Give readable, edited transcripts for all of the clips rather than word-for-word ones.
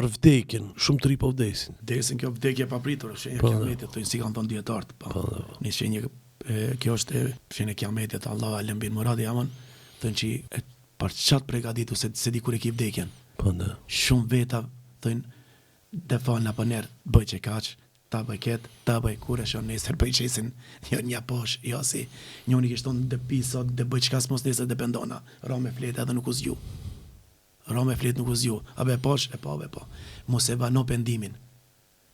për vdekjen, shumë të ri po vdesin. Vdesin kjo vdekje papritur, shenja kiametit, thojnë si kanë thënë dietarët, një shenjë kjo është shenja kiametit, Allah alem bin muradi amon, thënë që për çat përgatitur se di kur e ki vdekjen. Shumë veta thënë dhe falna për njerë, bëj që kaq, ta bëj ketë, ta bëj kure shon nesër bëj qesin, një posh, jo si njoni kishton dhe pisot, dhe bëj qka s'mos nesër dhe pendona, ra me flet edhe nuk u zgju. Ra me flet nuk u zgju. A be posh, e po. Mos e vano pendimin.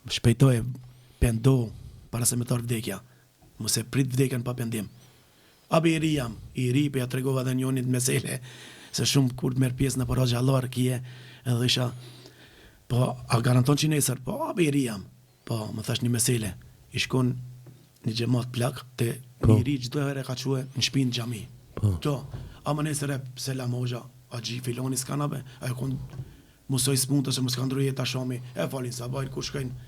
Shpejtoj, pendo, para se me tar vdekja. Mos e prit vdekjen pa pendim. A be i ri, pe ja tregova dhe njonit mesele, se shumë kur të merr pjesë në porozh gjallar kje, edhe isha, po, a garanton që nesër, po, a be i ri jam. Po, më thash një mesele, i shkon një gjemat plak, te një ri çdo herë ka quhe në shpinë xhami. To, a më nesër e selam hoxha, a gji filoni s'kan abe, a e kon musoj s'punta se mos ka ndruje ta shomi, e falin sabajt kur shkojnë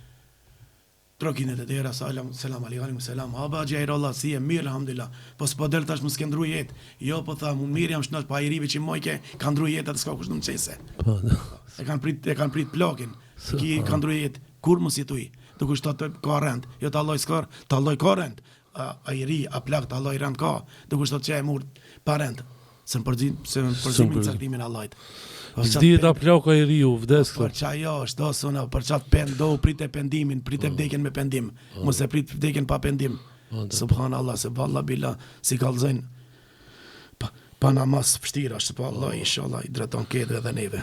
trokinet e dera, selam alaikum, selam, haba gjajrë Allah, si e mirë, alhamdulillah, po s'po del tash mos ke ndru jetë, jo po tha, unë mirë jam shnash, pa i rive që mojke, ka ndru jetë atë s'ka kush në mqese. E kanë prit plakin, ki ka ndru jetë, kur mos jetuj, të kush të ka rend, jo të alloj s'kar, të alloj ka rend, a i ri, a plak, të alloj rend ka, të kush të që e mur pa rend, se më përzimin caktimin Allahit. Zdihet a plaka i riu, vdes për qa jo, është do suna, për qa do prit e pendimin, prit e vdekjen me pendim, mos e prit vdekjen pa pendim. Subhanallah, se valla bila, si kallëzojnë, pa namaz vështira, është pa Allah, inshallah, i dreton kedre dhe neve.